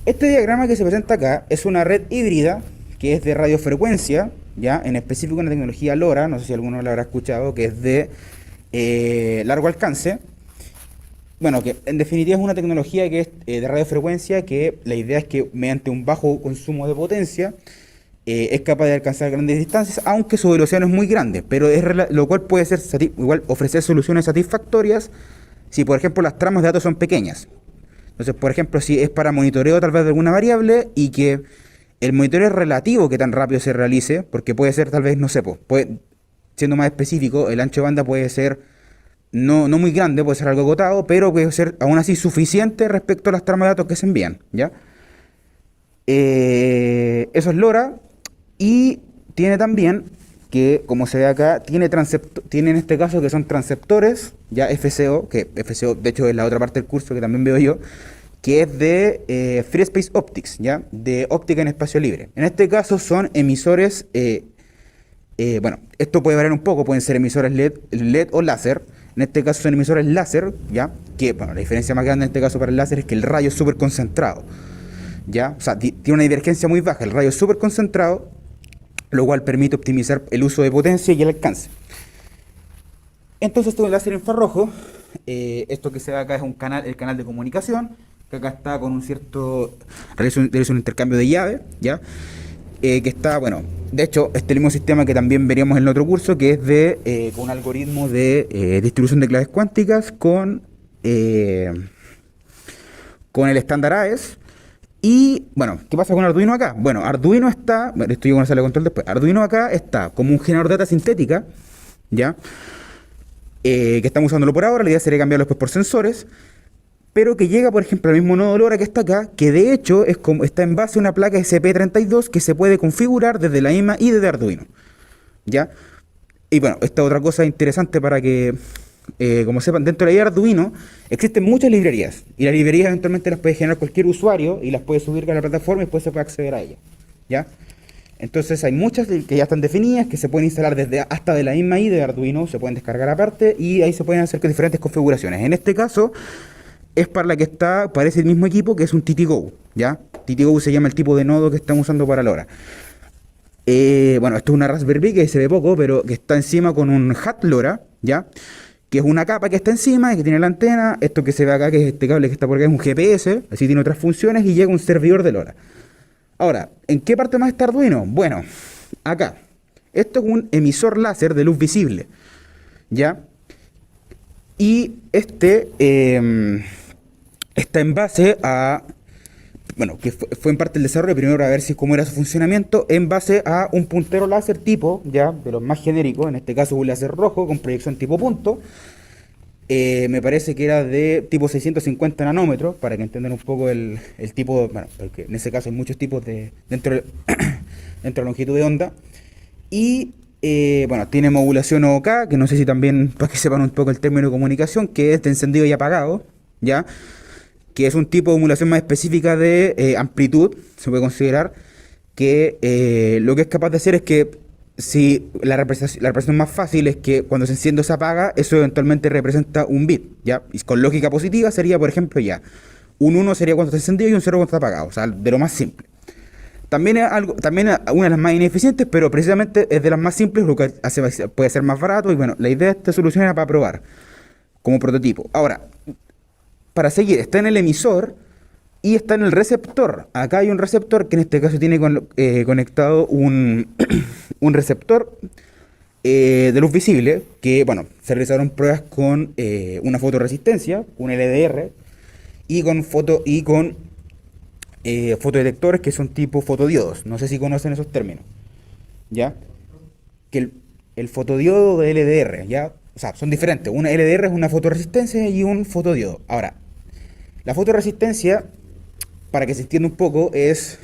Este diagrama que se presenta acá es una red híbrida que es de radiofrecuencia, ya en específico una tecnología LoRa, no sé si alguno lo habrá escuchado, que es de largo alcance. Bueno, que en definitiva es una tecnología que es de radiofrecuencia, que la idea es que mediante un bajo consumo de potencia es capaz de alcanzar grandes distancias, aunque su velocidad no es muy grande, pero lo cual puede ser igual ofrecer soluciones satisfactorias si, por ejemplo, las tramas de datos son pequeñas. Entonces, por ejemplo, si es para monitoreo tal vez de alguna variable y que el monitoreo es relativo que tan rápido se realice, porque puede ser tal vez, no sé, siendo más específico, el ancho de banda puede ser no muy grande, puede ser algo agotado, pero puede ser aún así suficiente respecto a las tramas de datos que se envían, ¿ya? Eso es LoRa, y tiene también que, como se ve acá, tiene en este caso que son transceptores, ya FCO, que FCO de hecho es la otra parte del curso que también veo yo, que es de Free Space Optics, ya, de óptica en espacio libre. En este caso son emisores, esto puede variar un poco, pueden ser emisores LED o láser. En este caso son emisores láser, ya, que, la diferencia más grande en este caso para el láser es que el rayo es súper concentrado, ya, o sea, tiene una divergencia muy baja, el rayo es súper concentrado, lo cual permite optimizar el uso de potencia y el alcance. Entonces, esto es el láser infrarrojo. Esto que se ve acá es el canal de comunicación, que acá está con un cierto, realiza un intercambio de llave, ¿ya? Que está, de hecho, este mismo sistema que también veríamos en el otro curso, que es con un algoritmo de distribución de claves cuánticas con el estándar AES. Y, ¿qué pasa con Arduino acá? Arduino está, esto llega a una sala de control después, Arduino acá está como un generador de data sintética, ¿ya? Que estamos usándolo por ahora, la idea sería cambiarlo después por sensores, pero que llega, por ejemplo, al mismo nodo LoRa que está acá, que de hecho está en base a una placa SP32 que se puede configurar desde la misma IDE de Arduino, ¿ya? Y esta otra cosa interesante para que, como sepan, dentro de la IDE de Arduino existen muchas librerías, y las librerías eventualmente las puede generar cualquier usuario y las puede subir a la plataforma y después se puede acceder a ellas, ¿ya? Entonces hay muchas que ya están definidas, que se pueden instalar hasta de la misma IDE de Arduino, se pueden descargar aparte y ahí se pueden hacer diferentes configuraciones. En este caso es para la que parece el mismo equipo, que es un TTGO, ¿ya? TTGO se llama el tipo de nodo que estamos usando para LoRa. Bueno, esto es una Raspberry Pi que se ve poco, pero que está encima con un hat LoRa, ¿ya? Que es una capa que está encima y que tiene la antena. Esto que se ve acá, que es este cable que está por acá, es un GPS, así tiene otras funciones y llega un servidor de LoRa. Ahora, ¿en qué parte más está Arduino? Bueno, acá. Esto es un emisor láser de luz visible, ¿ya? Y este está en base a... Bueno, que fue en parte el desarrollo, primero a ver si cómo era su funcionamiento, en base a un puntero láser tipo, ya, de los más genéricos, en este caso un láser rojo con proyección tipo punto. Me parece que era de tipo 650 nanómetros, para que entiendan un poco el tipo, bueno, porque en ese caso hay muchos tipos dentro de la longitud de onda. Y, bueno, tiene modulación OK, que no sé si también, para que sepan un poco el término de comunicación, que es de encendido y apagado, ¿ya? Que es un tipo de modulación más específica de amplitud, se puede considerar, que lo que es capaz de hacer es que si la representación más fácil es que cuando se enciende o se apaga, eso eventualmente representa un bit, ¿ya? Y con lógica positiva sería, por ejemplo, ya, un 1 sería cuando está encendido y un 0 cuando está apagado, o sea, de lo más simple. También es una de las más ineficientes, pero precisamente es de las más simples, lo que puede ser más barato, y bueno, la idea de esta solución era para probar, como prototipo. Ahora, para seguir, está en el emisor y está en el receptor. Acá hay un receptor que en este caso tiene conectado un receptor de luz visible, que bueno, se realizaron pruebas con una fotoresistencia, un LDR, y con fotodetectores que son tipo fotodiodos. No sé si conocen esos términos, ¿ya? Que el fotodiodo de LDR, ¿ya? O sea, son diferentes. Una LDR es una fotoresistencia y un fotodiodo. Ahora, la fotoresistencia, para que se entienda un poco, es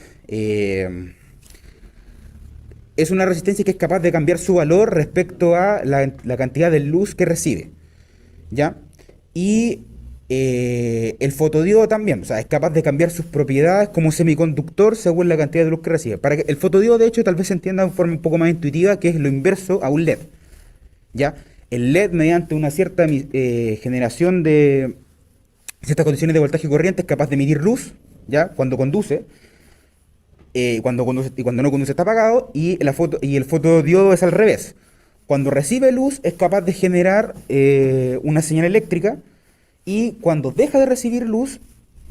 una resistencia que es capaz de cambiar su valor respecto a la cantidad de luz que recibe, ¿ya? Y el fotodiodo también, o sea, es capaz de cambiar sus propiedades como semiconductor según la cantidad de luz que recibe. Para que el fotodiodo, de hecho, tal vez se entienda de forma un poco más intuitiva, que es lo inverso a un LED, ¿ya? El LED, mediante una cierta generación de ciertas condiciones de voltaje y corriente, es capaz de emitir luz, ¿ya? Cuando conduce, y cuando no conduce está apagado, y el fotodiodo es al revés. Cuando recibe luz es capaz de generar una señal eléctrica, y cuando deja de recibir luz,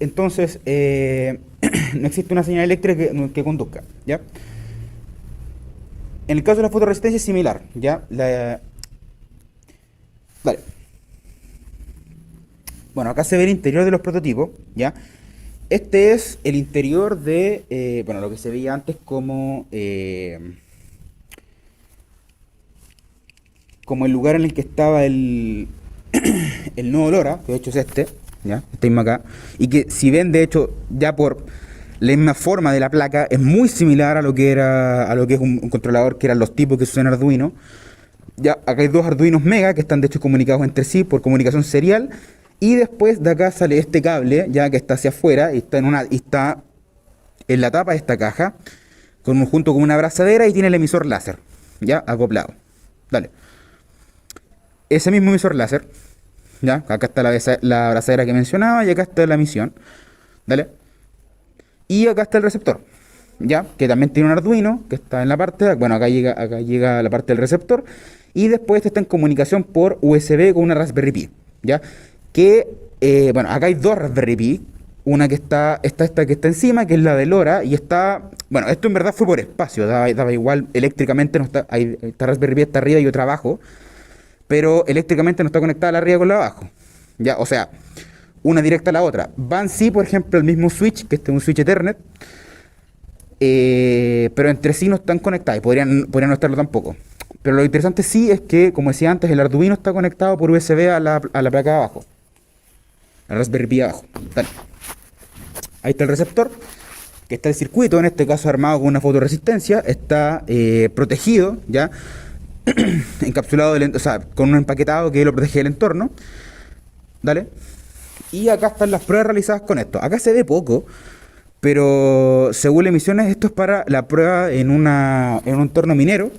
entonces no existe una señal eléctrica que conduzca, ¿ya? En el caso de la fotoresistencia es similar, ¿ya? Vale. Bueno, acá se ve el interior de los prototipos, ¿ya? Este es el interior de, bueno, lo que se veía antes como el lugar en el que estaba el nodo LoRa, que de hecho es este, ¿ya? Este mismo acá. Y que si ven, de hecho, ya por la misma forma de la placa, es muy similar a lo que es un controlador, que eran los tipos que se usan en Arduino. Ya, acá hay dos Arduinos Mega que están de hecho comunicados entre sí por comunicación serial. Y después de acá sale este cable, ya que está hacia afuera, y está en la tapa de esta caja, junto con una abrazadera, y tiene el emisor láser, ya, acoplado. Dale. Ese mismo emisor láser, ya, acá está la abrazadera que mencionaba, y acá está la emisión. Dale. Y acá está el receptor, ya, que también tiene un Arduino, que está en la parte, bueno, acá llega la parte del receptor, y después está en comunicación por USB con una Raspberry Pi, ya. Que, bueno, acá hay dos Raspberry Pi, una que está esta que está encima, que es la de LoRa, y bueno, esto en verdad fue por espacio, daba igual, eléctricamente no está, esta Raspberry Pi está arriba y otra abajo, pero eléctricamente no está conectada la arriba con la abajo, ya, o sea, una directa a la otra. Van sí, por ejemplo, el mismo switch, que este es un switch Ethernet, pero entre sí no están conectadas, y podrían no estarlo tampoco. Pero lo interesante sí es que, como decía antes, el Arduino está conectado por USB a la placa de abajo. La Raspberry Pi abajo. Dale. Ahí está el receptor, que está el circuito, en este caso armado con una fotoresistencia, está protegido, ya, encapsulado, o sea, con un empaquetado que lo protege del entorno. Dale. Y acá están las pruebas realizadas con esto. Acá se ve poco, pero según las emisiones, esto es para la prueba en un entorno minero.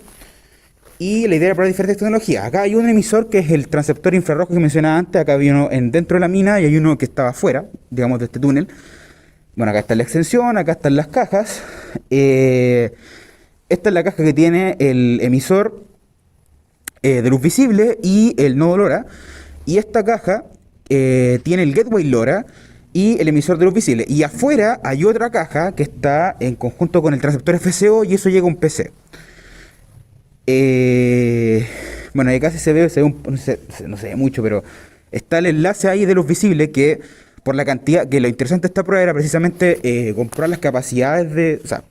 Y la idea era probar diferentes tecnologías. Acá hay un emisor que es el transceptor infrarrojo que mencionaba antes. Acá había uno dentro de la mina y hay uno que estaba afuera, digamos, de este túnel. Bueno, acá está la extensión, acá están las cajas. Este esta es la caja que tiene el emisor de luz visible y el nodo LoRa. Y esta caja tiene el gateway LoRa y el emisor de luz visible. Y afuera hay otra caja que está en conjunto con el transceptor FCO y eso llega a un PC. Bueno, ahí casi se ve no se ve mucho, pero está el enlace ahí de luz visible que por la cantidad, que lo interesante de esta prueba era precisamente comprobar las capacidades o sea,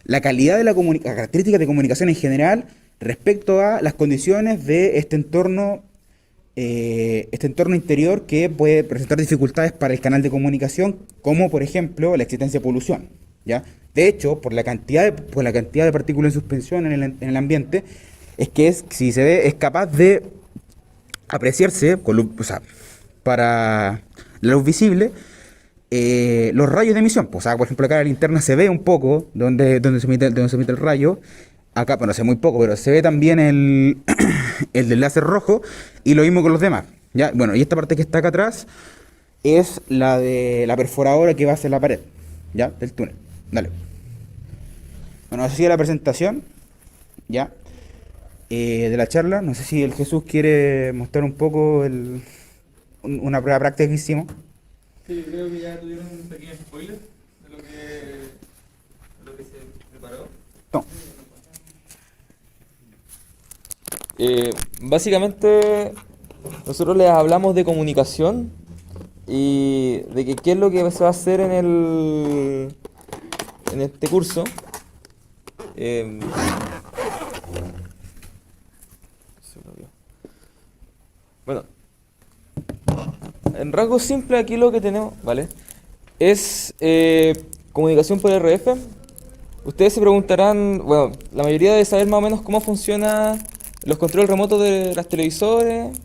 la calidad de las características de comunicación en general respecto a las condiciones de este entorno interior que puede presentar dificultades para el canal de comunicación, como por ejemplo la existencia de polución, ¿ya? De hecho, por la cantidad de partículas en suspensión en el ambiente, si se ve, es capaz de apreciarse con luz, o sea, para la luz visible, los rayos de emisión. Pues, o sea, por ejemplo, acá en la linterna se ve un poco donde se emite el rayo. Acá, bueno, se ve muy poco, pero se ve también el del láser rojo, y lo mismo con los demás, ¿ya? Bueno, y esta parte que está acá atrás es la de la perforadora que va hacia la pared, ¿ya? Del túnel. Dale. Bueno, así sigue la presentación, ¿ya? De la charla. No sé si el Jesús quiere mostrar un poco una prueba práctica que hicimos. Sí, creo que ya tuvieron un pequeño spoiler de lo que se preparó. No. Básicamente, nosotros les hablamos de comunicación y de que qué es lo que se va a hacer en este curso. Bueno, en rasgo simple aquí lo que tenemos, ¿vale? Es comunicación por RF. Ustedes se preguntarán, bueno, la mayoría debe saber más o menos cómo funciona los controles remotos de los televisores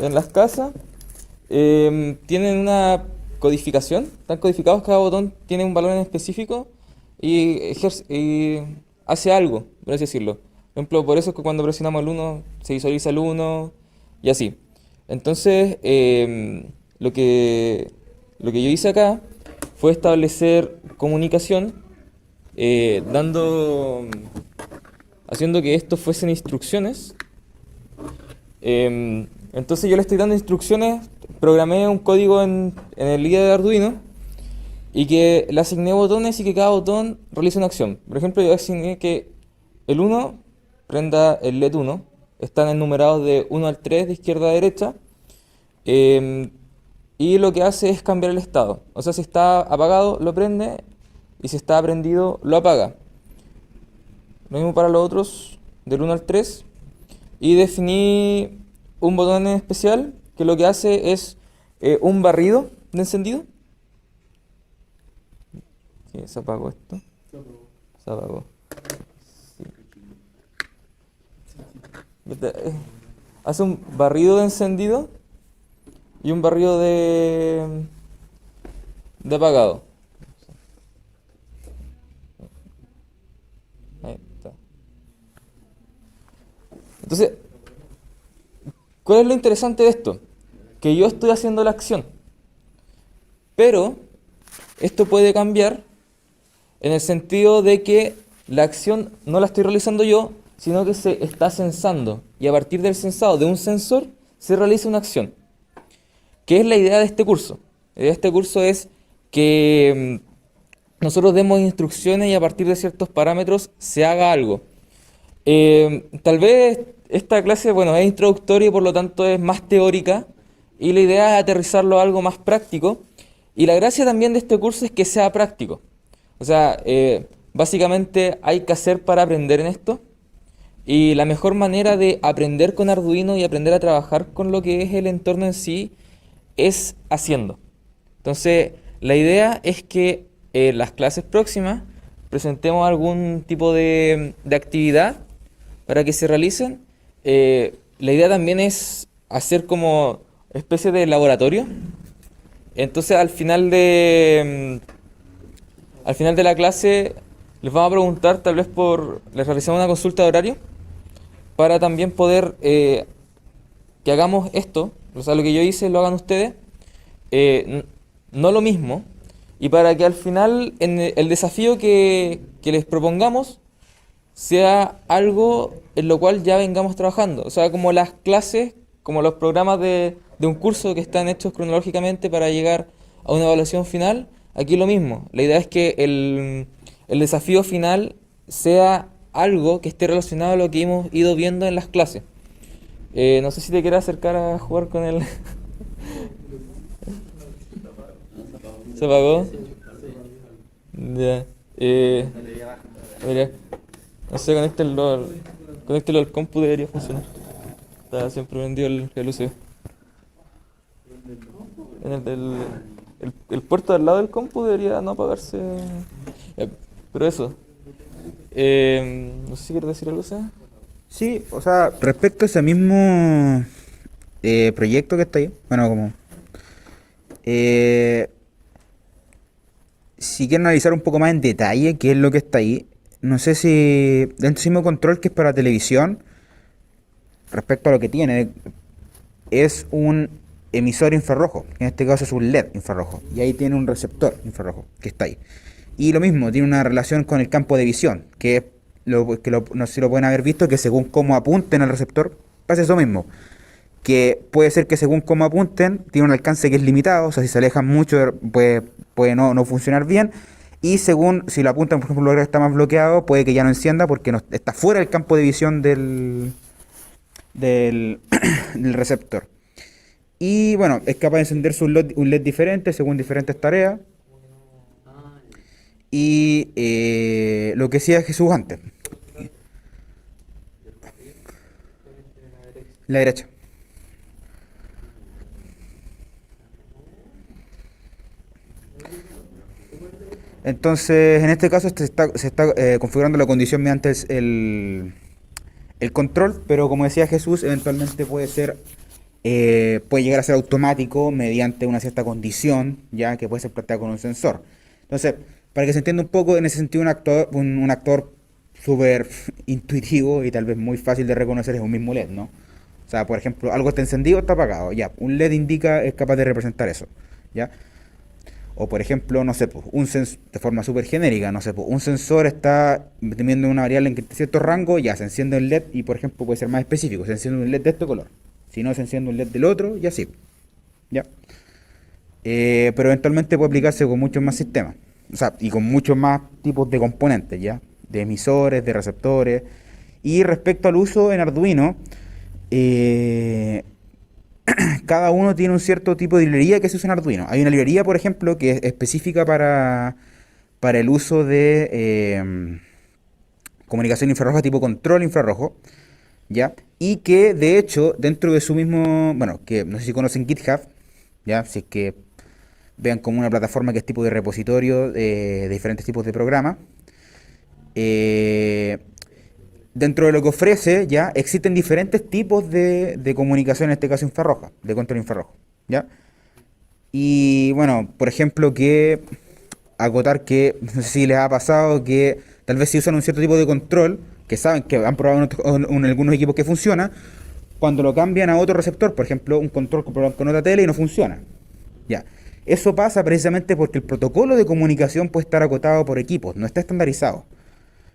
en las casas. Tienen una codificación, están codificados, cada botón tiene un valor en específico y hace algo, por así decirlo. Por ejemplo, por eso es que cuando presionamos el 1 se visualiza el 1 y así. Entonces, lo que yo hice acá fue establecer comunicación haciendo que esto fuesen instrucciones. Entonces yo le estoy dando instrucciones, programé un código en el IDE de Arduino y que le asigné botones y que cada botón realice una acción. Por ejemplo, yo asigné que el 1 prenda el LED 1, están enumerados de 1 al 3 de izquierda a derecha, y lo que hace es cambiar el estado. O sea, si está apagado lo prende y si está prendido lo apaga. Lo mismo para los otros, del 1 al 3. Y definí un botón en especial que lo que hace es un barrido de encendido. Sí, se apagó esto. Se apagó. Sí. Hace un barrido de encendido y un barrido de apagado. Ahí está. Entonces, ¿cuál es lo interesante de esto? Que yo estoy haciendo la acción, pero esto puede cambiar en el sentido de que la acción no la estoy realizando yo, sino que se está censando, y a partir del censado de un sensor se realiza una acción. ¿Qué es la idea de este curso? La idea de este curso es que nosotros demos instrucciones y a partir de ciertos parámetros se haga algo. Tal vez esta clase, bueno, es introductoria y por lo tanto es más teórica, y la idea es aterrizarlo a algo más práctico, y la gracia también de este curso es que sea práctico. O sea, básicamente hay que hacer para aprender en esto, y la mejor manera de aprender con Arduino y aprender a trabajar con lo que es el entorno en sí es haciendo. Entonces, la idea es que en las clases próximas presentemos algún tipo de actividad para que se realicen. La idea también es hacer como especie de laboratorio. Entonces, al final de la clase les vamos a preguntar, tal vez les realizamos una consulta de horario para también poder que hagamos esto, o sea, lo que yo hice lo hagan ustedes, no lo mismo, y para que al final en el desafío que les propongamos sea algo en lo cual ya vengamos trabajando. O sea, como las clases, como los programas de un curso que están hechos cronológicamente para llegar a una evaluación final, aquí lo mismo. La idea es que el desafío final sea algo que esté relacionado a lo que hemos ido viendo en las clases. No sé si te quieres acercar a jugar con él. ¿Se apagó? Ya. Mira, no sé, conéctelo al compu, debería funcionar. Está siempre prendido el USB. En el puerto al lado del compu debería no apagarse. Ya, pero eso. No sé si quieres decir algo, Seba. Sí, o sea, respecto a ese mismo proyecto que está ahí, bueno, como eh, si quiero analizar un poco más en detalle qué es lo que está ahí, no sé si dentro del mismo control que es para televisión, respecto a lo que tiene, es un emisor infrarrojo, que en este caso es un LED infrarrojo, y ahí tiene un receptor infrarrojo que está ahí. Y lo mismo, tiene una relación con el campo de visión, no sé si lo pueden haber visto, que según cómo apunten al receptor, pasa eso mismo. Que puede ser que según cómo apunten, tiene un alcance que es limitado, o sea, si se alejan mucho puede no funcionar bien. Y según, si lo apuntan, por ejemplo, el lugar que está más bloqueado, puede que ya no encienda porque no, está fuera del campo de visión del del receptor. Y bueno, es capaz de encenderse un LED diferente según diferentes tareas. Y lo que decía Jesús antes. La derecha. Entonces, en este caso se está configurando la condición mediante el control, pero como decía Jesús, eventualmente puede llegar a ser automático mediante una cierta condición, ya que puede ser planteada con un sensor. Entonces, para que se entienda un poco, en ese sentido, un actor súper intuitivo y tal vez muy fácil de reconocer es un mismo LED, ¿no? O sea, por ejemplo, algo está encendido o está apagado, ya. Un LED es capaz de representar eso, ¿ya? O por ejemplo, no sé, pues, de forma súper genérica, no sé, pues, un sensor está teniendo una variable en cierto rango, ya se enciende un LED y por ejemplo puede ser más específico, se enciende un LED de este color, si no se enciende un LED del otro, y así, ¿ya? Pero eventualmente puede aplicarse con muchos más sistemas, o sea, y con muchos más tipos de componentes, ¿ya? De emisores, de receptores. Y respecto al uso en Arduino, cada uno tiene un cierto tipo de librería que se usa en Arduino. Hay una librería, por ejemplo, que es específica para el uso de comunicación infrarroja tipo control infrarrojo, ¿ya? Y que, de hecho, dentro de su mismo... Bueno, que no sé si conocen GitHub, ¿ya? Si es que vean como una plataforma que es tipo de repositorio de diferentes tipos de programas. Dentro de lo que ofrece, ya existen diferentes tipos de comunicación, en este caso infrarroja, de control infrarrojo, ¿ya? Y bueno, por ejemplo, acotar que, no sé si les ha pasado que tal vez si usan un cierto tipo de control, que saben que han probado en algunos equipos que funciona, cuando lo cambian a otro receptor, por ejemplo, un control con otra tele y no funciona, ¿ya? Eso pasa precisamente porque el protocolo de comunicación puede estar acotado por equipos, no está estandarizado,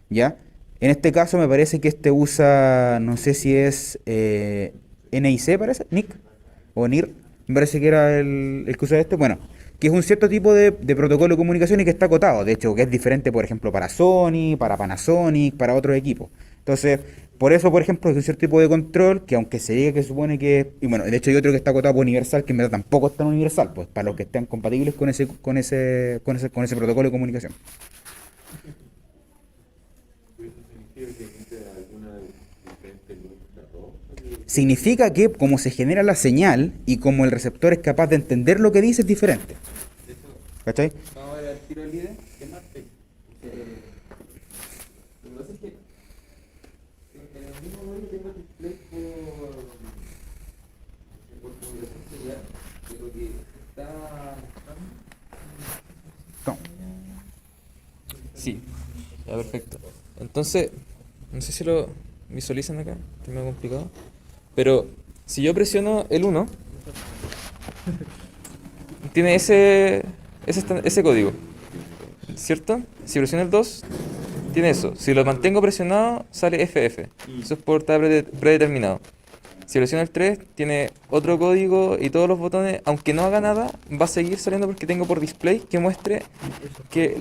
¿ya? En este caso me parece que este usa, no sé si es NIC, parece, NIC, o NIR, me parece que era el que usa este, bueno, que es un cierto tipo de protocolo de comunicación y que está acotado, de hecho, que es diferente, por ejemplo, para Sony, para Panasonic, para otros equipos. Entonces, por eso, por ejemplo, es un cierto tipo de control que aunque se diga que supone que, y bueno, de hecho hay otro que está acotado por Universal, que en verdad tampoco es tan universal, pues para los que estén compatibles con ese protocolo de comunicación. Significa que como se genera la señal y como el receptor es capaz de entender lo que dice es diferente. ¿Cachai? Vamos a ver el tiro del IDE, que es más pequeño. Lo que pasa es que en el mismo modelo tengo el display por configuración celular, pero que está... No. Sí, ya perfecto. Entonces, no sé si lo visualizan acá, que me ha complicado. Pero si yo presiono el 1, tiene ese código, ¿cierto? Si presiono el 2, tiene eso. Si lo mantengo presionado, sale FF. Eso es por estar predeterminado. Si presiono el 3, tiene otro código y todos los botones, aunque no haga nada, va a seguir saliendo porque tengo por display que muestre que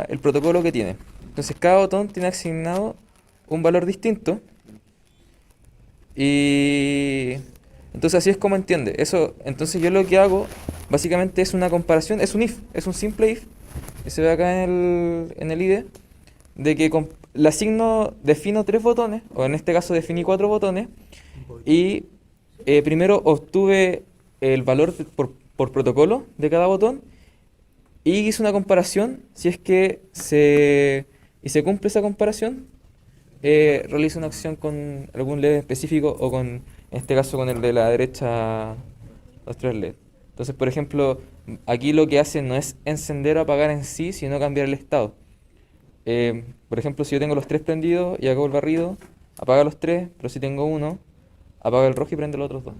el protocolo que tiene. Entonces cada botón tiene asignado un valor distinto. Y entonces así es como entiende. Eso, entonces yo lo que hago básicamente es una comparación, es un if, es un simple if, que se ve acá en el IDE, de que le asigno, defino 3 botones, o en este caso definí 4 botones, y primero obtuve el valor por protocolo de cada botón, y hice una comparación. Si es que se cumple esa comparación, realizo una acción con algún LED específico, o con, en este caso con el de la derecha, los 3 LED. Entonces, por ejemplo, aquí lo que hace no es encender o apagar en sí, sino cambiar el estado. Por ejemplo, si yo tengo los 3 prendidos y hago el barrido, apaga los 3, pero si tengo uno, apaga el rojo y prende los otros 2.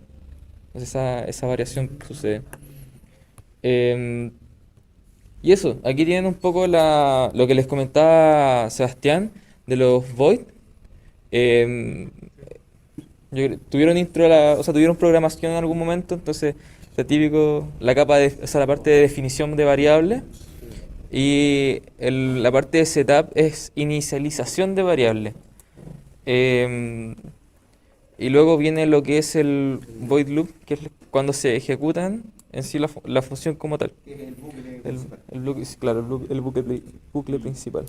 Entonces esa variación sucede. Y eso, aquí tienen un poco lo que les comentaba Sebastián de los void. Tuvieron programación en algún momento, entonces está típico la capa la parte de definición de variables, y la parte de setup es inicialización de variables. Y luego viene lo que es el void loop, que es cuando se ejecutan en sí la función como tal. El bucle Claro, el bucle principal.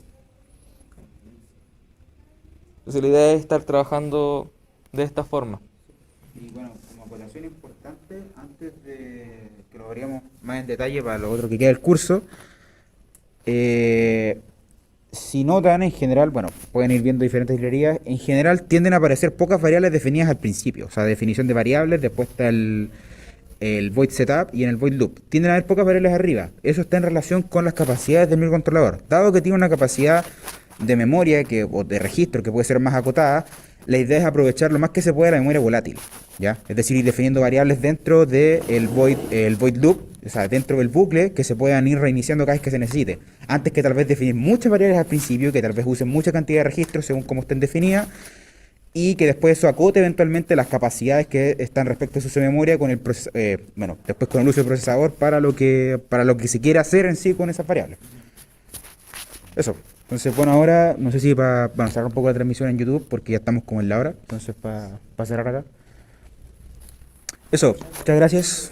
Entonces la idea es estar trabajando de esta forma. Y bueno, como acotación importante, antes de que lo veríamos más en detalle para lo otro que queda del curso, si notan en general, bueno, pueden ir viendo diferentes librerías, en general tienden a aparecer pocas variables definidas al principio, o sea, definición de variables, después está el void setup y en el void loop. Tienden a haber pocas variables arriba. Eso está en relación con las capacidades del microcontrolador. Dado que tiene una capacidad de memoria o de registro que puede ser más acotada, la idea es aprovechar lo más que se pueda la memoria volátil, ¿ya? Es decir, ir definiendo variables dentro del void loop, o sea, dentro del bucle, que se puedan ir reiniciando cada vez que se necesite. Antes que tal vez definir muchas variables al principio, que tal vez usen mucha cantidad de registros según cómo estén definidas, y que después eso acote eventualmente las capacidades que están respecto a su memoria con después con el uso del procesador para lo que se quiera hacer en sí con esas variables. Eso. Entonces, bueno, ahora no sé si para cerrar un poco la transmisión en YouTube, porque ya estamos como en la hora, entonces para cerrar acá. Eso, muchas gracias.